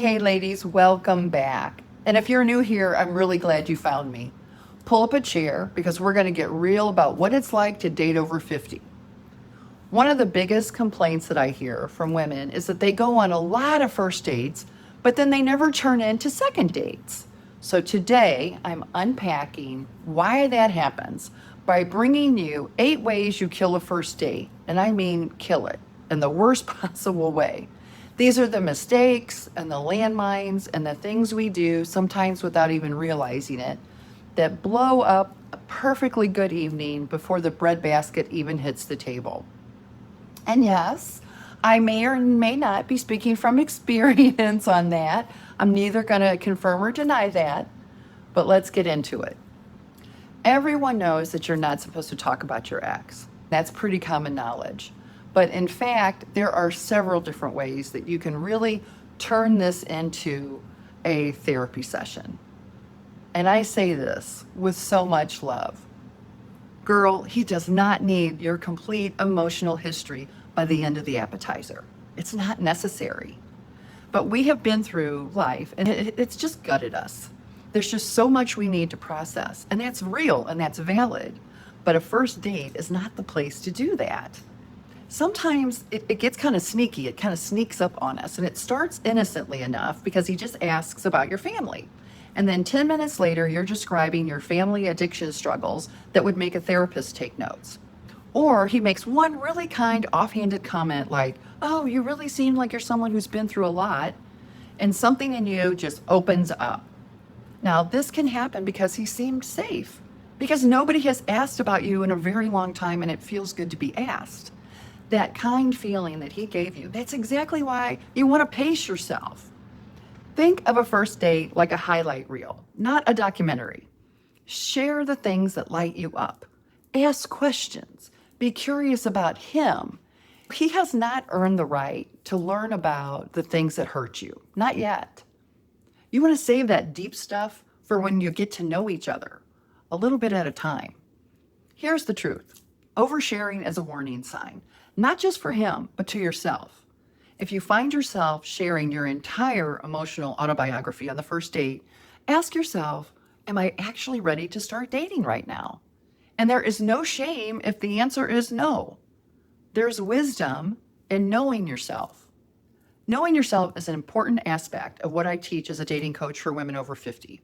Hey, ladies, welcome back. And if you're new here, I'm really glad you found me. Pull up a chair because we're going to get real about what it's like to date over 50. One of the biggest complaints that I hear from women is that they go on a lot of first dates, but then they never turn into second dates. So today, I'm unpacking why that happens by bringing you 8 ways you kill a first date. And I mean, kill it in the worst possible way. These are the mistakes and the landmines and the things we do, sometimes without even realizing it, that blow up a perfectly good evening before the breadbasket even hits the table. And yes, I may or may not be speaking from experience on that. I'm neither going to confirm or deny that, but let's get into it. Everyone knows that you're not supposed to talk about your ex. That's pretty common knowledge. But in fact, there are several different ways that you can really turn this into a therapy session. And I say this with so much love. Girl, he does not need your complete emotional history by the end of the appetizer. It's not necessary. But we have been through life and it's just gutted us. There's just so much we need to process, and that's real and that's valid. But a first date is not the place to do that. Sometimes it gets kind of sneaky. It kind of sneaks up on us, and it starts innocently enough because he just asks about your family. And then 10 minutes later, you're describing your family addiction struggles that would make a therapist take notes. Or he makes one really kind, offhanded comment like, "Oh, you really seem like you're someone who's been through a lot." And something in you just opens up. Now, this can happen because he seemed safe, because nobody has asked about you in a very long time and it feels good to be asked. That kind feeling that he gave you, that's exactly why you want to pace yourself. Think of a first date like a highlight reel, not a documentary. Share the things that light you up. Ask questions. Be curious about him. He has not earned the right to learn about the things that hurt you. Not yet. You want to save that deep stuff for when you get to know each other, a little bit at a time. Here's the truth. Oversharing is a warning sign, not just for him, but to yourself. If you find yourself sharing your entire emotional autobiography on the first date, ask yourself, am I actually ready to start dating right now? And there is no shame if the answer is no. There's wisdom in knowing yourself. Knowing yourself is an important aspect of what I teach as a dating coach for women over 50.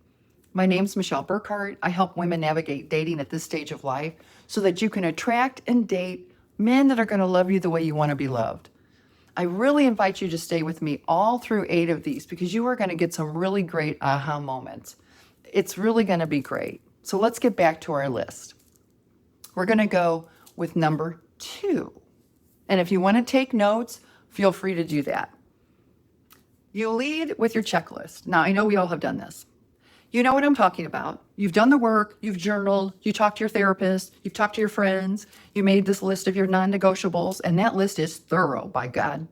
My name's Michelle Burkhart. I help women navigate dating at this stage of life so that you can attract and date men that are going to love you the way you want to be loved. I really invite you to stay with me all through 8 of these because you are going to get some really great aha moments. It's really going to be great. So let's get back to our list. We're going to go with number 2. And if you want to take notes, feel free to do that. You lead with your checklist. Now, I know we all have done this. You know what I'm talking about. You've done the work, you've journaled, you talked to your therapist, you've talked to your friends, you made this list of your non-negotiables, and that list is thorough, by God.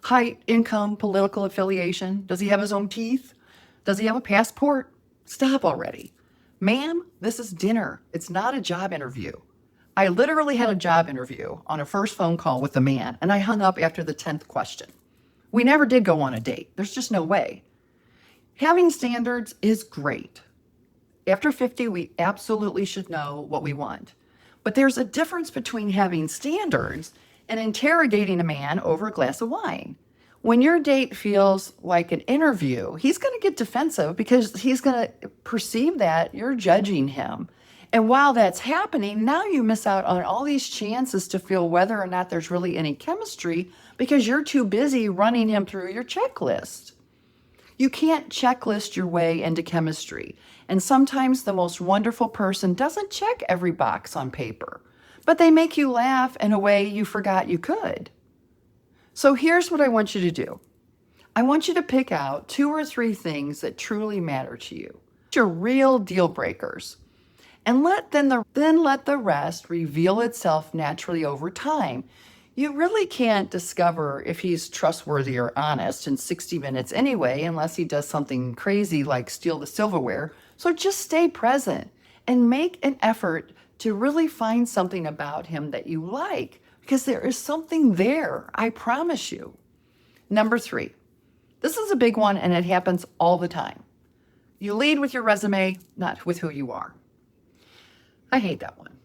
Height, income, political affiliation. Does he have his own teeth? Does he have a passport? Stop already. Ma'am, this is dinner. It's not a job interview. I literally had a job interview on a first phone call with a man, and I hung up after the 10th question. We never did go on a date. There's just no way. Having standards is great. After 50, we absolutely should know what we want. But there's a difference between having standards and interrogating a man over a glass of wine. When your date feels like an interview, he's going to get defensive because he's going to perceive that you're judging him. And while that's happening, now you miss out on all these chances to feel whether or not there's really any chemistry because you're too busy running him through your checklist. You can't checklist your way into chemistry. And sometimes the most wonderful person doesn't check every box on paper, but they make you laugh in a way you forgot you could. So here's what I want you to do. I want you to pick out 2 or 3 things that truly matter to you, your real deal breakers, and let the rest reveal itself naturally over time. You really can't discover if he's trustworthy or honest in 60 minutes anyway, unless he does something crazy like steal the silverware. So just stay present and make an effort to really find something about him that you like, because there is something there, I promise you. Number 3, This is a big one, and it happens all the time. You lead with your resume, not with who you are. I hate that one.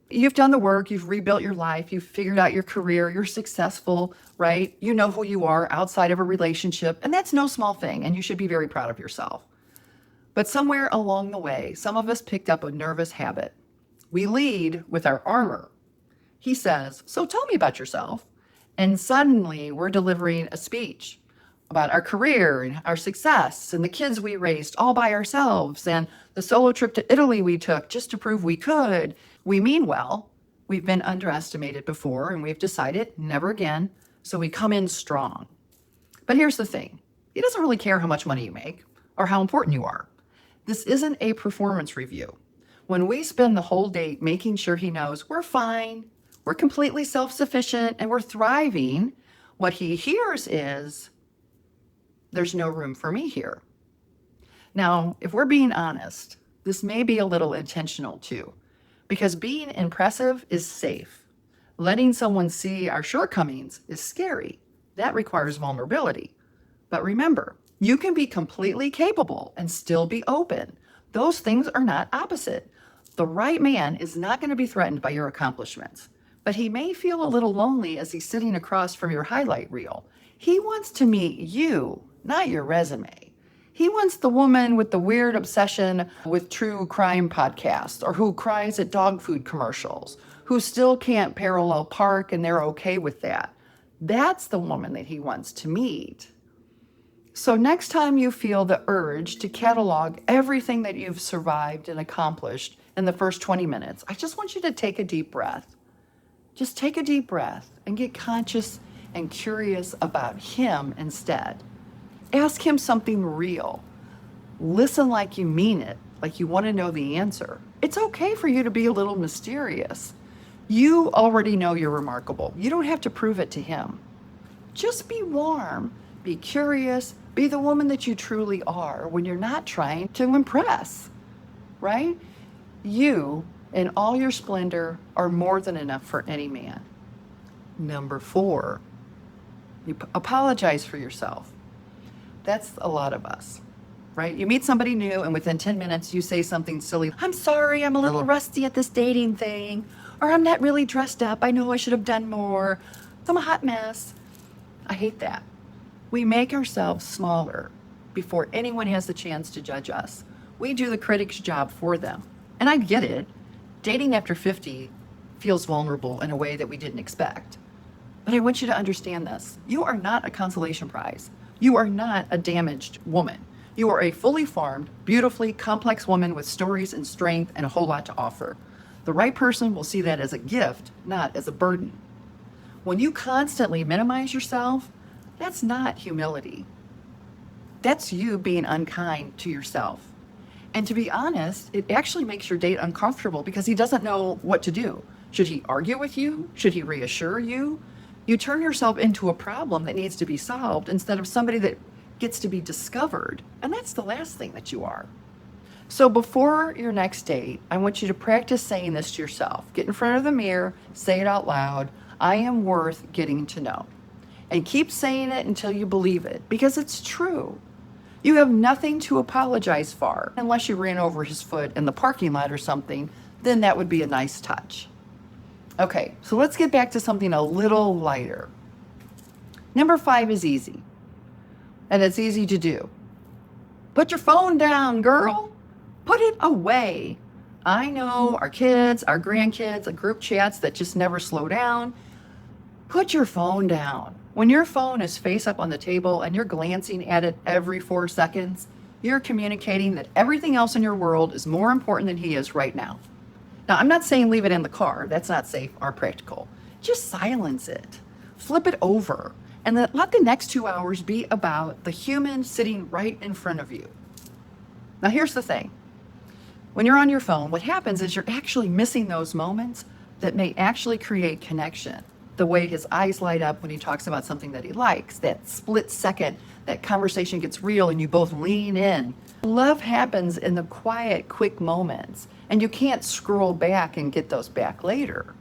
You've done the work, you've rebuilt your life, you've figured out your career, you're successful, right? You know who you are outside of a relationship, and that's no small thing, and you should be very proud of yourself. But somewhere along the way, some of us picked up a nervous habit. We lead with our armor. He says, "So tell me about yourself." And suddenly we're delivering a speech about our career and our success and the kids we raised all by ourselves and the solo trip to Italy we took just to prove we could. We mean well. We've been underestimated before and we've decided never again. So we come in strong. But here's the thing. He doesn't really care how much money you make or how important you are. This isn't a performance review. When we spend the whole day making sure he knows we're fine, we're completely self-sufficient, and we're thriving, what he hears is, "There's no room for me here." Now, if we're being honest, this may be a little intentional too, because being impressive is safe. Letting someone see our shortcomings is scary. That requires vulnerability. But remember, you can be completely capable and still be open. Those things are not opposite. The right man is not going to be threatened by your accomplishments, but he may feel a little lonely as he's sitting across from your highlight reel. He wants to meet you, not your resume. He wants the woman with the weird obsession with true crime podcasts or who cries at dog food commercials, who still can't parallel park and they're okay with that. That's the woman that he wants to meet. So next time you feel the urge to catalog everything that you've survived and accomplished in the first 20 minutes, I just want you to take a deep breath. Just take a deep breath and get conscious and curious about him instead. Ask him something real. Listen like you mean it, like you want to know the answer. It's okay for you to be a little mysterious. You already know you're remarkable. You don't have to prove it to him. Just be warm, be curious, be the woman that you truly are when you're not trying to impress, right? You, in all your splendor, are more than enough for any man. Number 4, you apologize for yourself. That's a lot of us, right? You meet somebody new and within 10 minutes you say something silly. "I'm sorry, I'm a little rusty at this dating thing," or "I'm not really dressed up. I know I should have done more. I'm a hot mess." I hate that. We make ourselves smaller before anyone has the chance to judge us. We do the critic's job for them. And I get it. Dating after 50 feels vulnerable in a way that we didn't expect. But I want you to understand this. You are not a consolation prize. You are not a damaged woman. You are a fully formed, beautifully complex woman with stories and strength and a whole lot to offer. The right person will see that as a gift, not as a burden. When you constantly minimize yourself, that's not humility. That's you being unkind to yourself. And to be honest, it actually makes your date uncomfortable because he doesn't know what to do. Should he argue with you? Should he reassure you? You turn yourself into a problem that needs to be solved instead of somebody that gets to be discovered. And that's the last thing that you are. So before your next date, I want you to practice saying this to yourself. Get in front of the mirror, say it out loud. "I am worth getting to know." And keep saying it until you believe it, because it's true. You have nothing to apologize for, unless you ran over his foot in the parking lot or something, then that would be a nice touch. Okay, so let's get back to something a little lighter. Number 5 is easy, and it's easy to do. Put your phone down, girl. Put it away. I know our kids, our grandkids, the group chats that just never slow down. Put your phone down. When your phone is face up on the table and you're glancing at it every 4 seconds, you're communicating that everything else in your world is more important than he is right now. Now, I'm not saying leave it in the car. That's not safe or practical. Just silence it. Flip it over. And let the next 2 hours be about the human sitting right in front of you. Now, here's the thing. When you're on your phone, what happens is you're actually missing those moments that may actually create connection. The way his eyes light up when he talks about something that he likes, that split second, that conversation gets real and you both lean in. Love happens in the quiet, quick moments, and you can't scroll back and get those back later.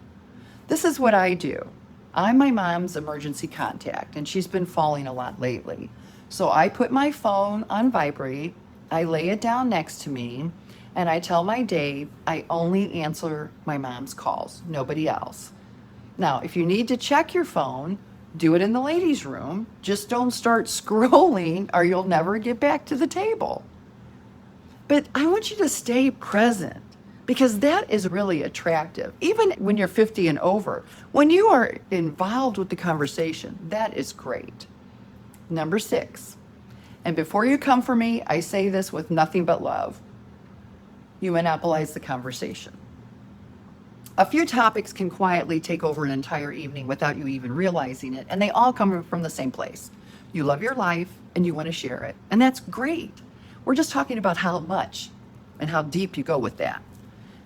This is what I do. I'm my mom's emergency contact, and she's been falling a lot lately. So I put my phone on vibrate, I lay it down next to me, and I tell my Dave I only answer my mom's calls, nobody else. Now, if you need to check your phone, do it in the ladies' room. Just don't start scrolling or you'll never get back to the table. But I want you to stay present because that is really attractive. Even when you're 50 and over, when you are involved with the conversation, that is great. Number 6, and before you come for me, I say this with nothing but love. You monopolize the conversation. A few topics can quietly take over an entire evening without you even realizing it, and they all come from the same place. You love your life and you want to share it, and that's great. We're just talking about how much and how deep you go with that.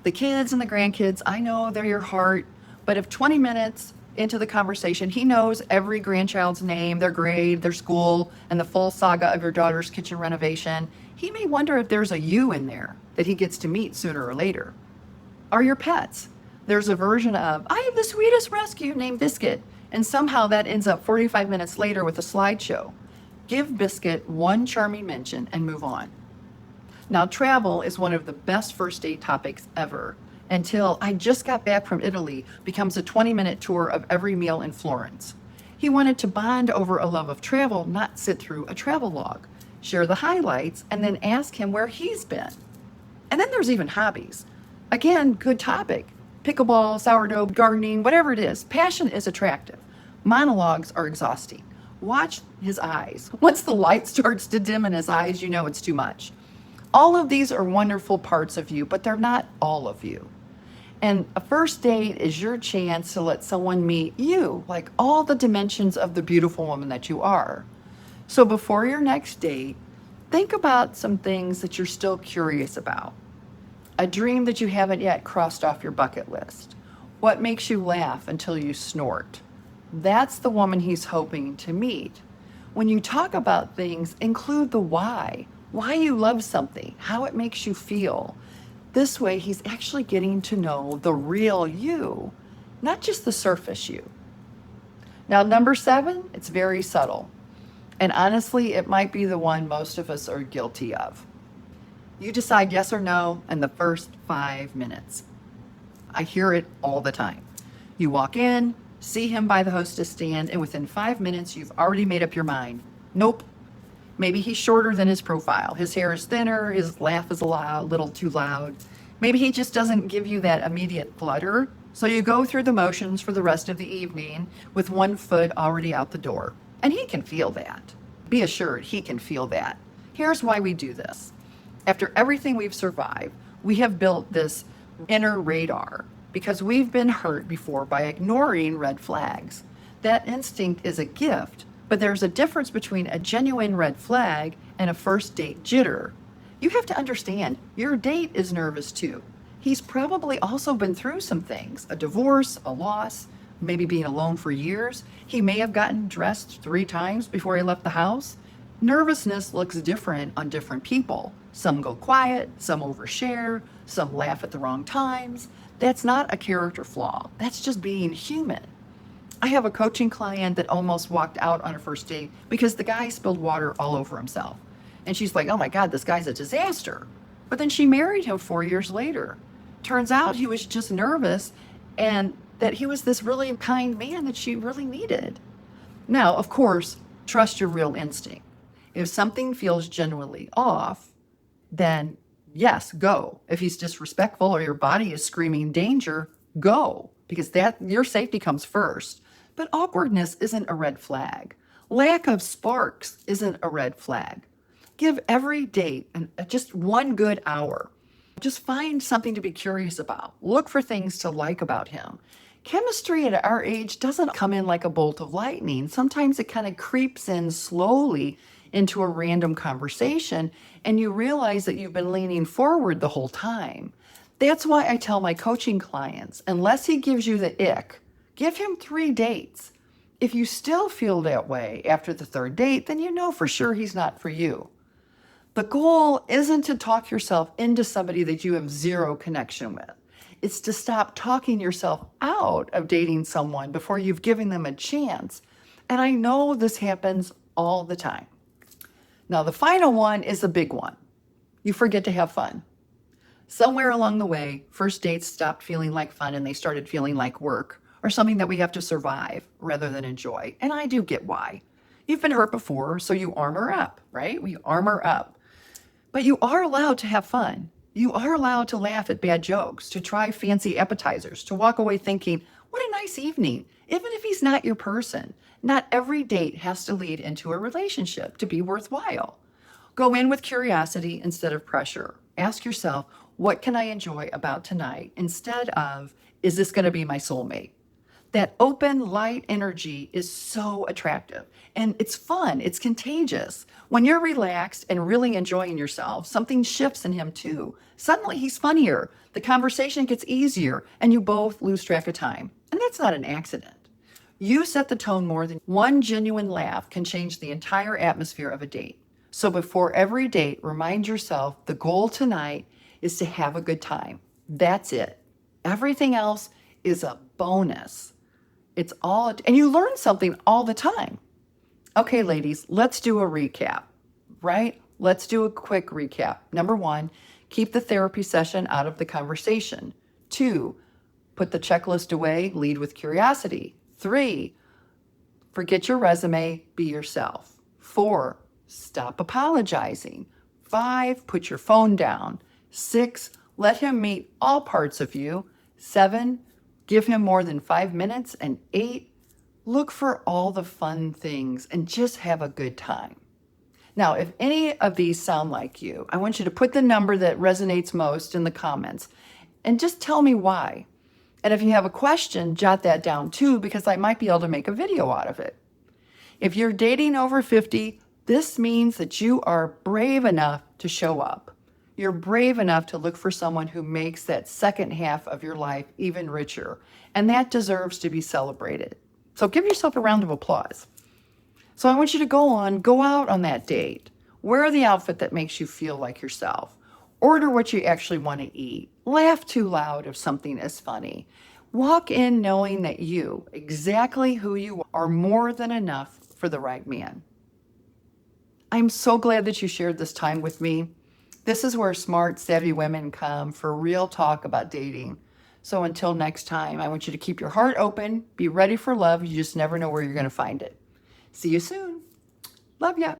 The kids and the grandkids, I know they're your heart, but if 20 minutes into the conversation, he knows every grandchild's name, their grade, their school, and the full saga of your daughter's kitchen renovation, he may wonder if there's a you in there that he gets to meet sooner or later. Or your pets. There's a version of, I have the sweetest rescue named Biscuit, and somehow that ends up 45 minutes later with a slideshow. Give Biscuit one charming mention and move on. Now, travel is one of the best first date topics ever, until I just got back from Italy becomes a 20-minute tour of every meal in Florence. He wanted to bond over a love of travel, not sit through a travel log, share the highlights, and then ask him where he's been. And then there's even hobbies. Again, good topic. Pickleball, sourdough, gardening, whatever it is. Passion is attractive. Monologues are exhausting. Watch his eyes. Once the light starts to dim in his eyes, you know it's too much. All of these are wonderful parts of you, but they're not all of you. And a first date is your chance to let someone meet you, like all the dimensions of the beautiful woman that you are. So before your next date, think about some things that you're still curious about. A dream that you haven't yet crossed off your bucket list. What makes you laugh until you snort? That's the woman he's hoping to meet. When you talk about things, include the why you love something, how it makes you feel. This way, he's actually getting to know the real you, not just the surface you. Now, number 7, it's very subtle. And honestly, it might be the one most of us are guilty of. You decide yes or no in the first 5 minutes. I hear it all the time. You walk in, see him by the hostess stand, and within 5 minutes, you've already made up your mind. Nope. Maybe he's shorter than his profile. His hair is thinner. His laugh is a little too loud. Maybe he just doesn't give you that immediate flutter. So you go through the motions for the rest of the evening with one foot already out the door. And he can feel that. Be assured he can feel that. Here's why we do this. After everything we've survived, we have built this inner radar because we've been hurt before by ignoring red flags. That instinct is a gift, but there's a difference between a genuine red flag and a first date jitter. You have to understand, your date is nervous too. He's probably also been through some things, a divorce, a loss, maybe being alone for years. He may have gotten dressed 3 times before he left the house. Nervousness looks different on different people. Some go quiet, some overshare, some laugh at the wrong times. That's not a character flaw. That's just being human. I have a coaching client that almost walked out on a first date because the guy spilled water all over himself. And she's like, oh my God, this guy's a disaster. But then she married him 4 years later. Turns out he was just nervous and that he was this really kind man that she really needed. Now, of course, trust your real instinct. If something feels genuinely off, then yes, go. If he's disrespectful or your body is screaming danger, go, because that your safety comes first. But awkwardness isn't a red flag. Lack of sparks isn't a red flag. Give every date just one good hour. Just find something to be curious about. Look for things to like about him. Chemistry at our age doesn't come in like a bolt of lightning. Sometimes it kind of creeps in slowly into a random conversation, and you realize that you've been leaning forward the whole time. That's why I tell my coaching clients, unless he gives you the ick, give him 3 dates. If you still feel that way after the 3rd date, then you know for sure he's not for you. The goal isn't to talk yourself into somebody that you have 0 connection with. It's to stop talking yourself out of dating someone before you've given them a chance. And I know this happens all the time. Now, the final one is the big one. You forget to have fun. Somewhere along the way, first dates stopped feeling like fun and they started feeling like work or something that we have to survive rather than enjoy. And I do get why. You've been hurt before, so you armor up, right? We armor up. But you are allowed to have fun. You are allowed to laugh at bad jokes, to try fancy appetizers, to walk away thinking, what a nice evening, even if he's not your person. Not every date has to lead into a relationship to be worthwhile. Go in with curiosity instead of pressure. Ask yourself, what can I enjoy about tonight instead of, is this going to be my soulmate? That open, light energy is so attractive and it's fun. It's contagious. When you're relaxed and really enjoying yourself, something shifts in him too. Suddenly he's funnier. The conversation gets easier and you both lose track of time. And that's not an accident. You set the tone more than one genuine laugh can change the entire atmosphere of a date. So before every date, remind yourself the goal tonight is to have a good time. That's it. Everything else is a bonus. It's all, and you learn something all the time. Okay, ladies, let's do a recap, right? Let's do a quick recap. Number one, keep the therapy session out of the conversation. 2, put the checklist away, lead with curiosity. 3, forget your resume, be yourself. 4, stop apologizing. 5, put your phone down. 6, let him meet all parts of you. 7, give him more than 5 minutes. And 8, look for all the fun things and just have a good time. Now, if any of these sound like you, I want you to put the number that resonates most in the comments and just tell me why. And if you have a question, jot that down too, because I might be able to make a video out of it. If you're dating over 50, this means that you are brave enough to show up. You're brave enough to look for someone who makes that second half of your life even richer. And that deserves to be celebrated. So give yourself a round of applause. So I want you to go out on that date. Wear the outfit that makes you feel like yourself. Order what you actually want to eat. Laugh too loud if something is funny. Walk in knowing that you, exactly who you are more than enough for the right man. I'm so glad that you shared this time with me. This is where smart, savvy women come for real talk about dating. So until next time, I want you to keep your heart open, be ready for love. You just never know where you're going to find it. See you soon. Love ya.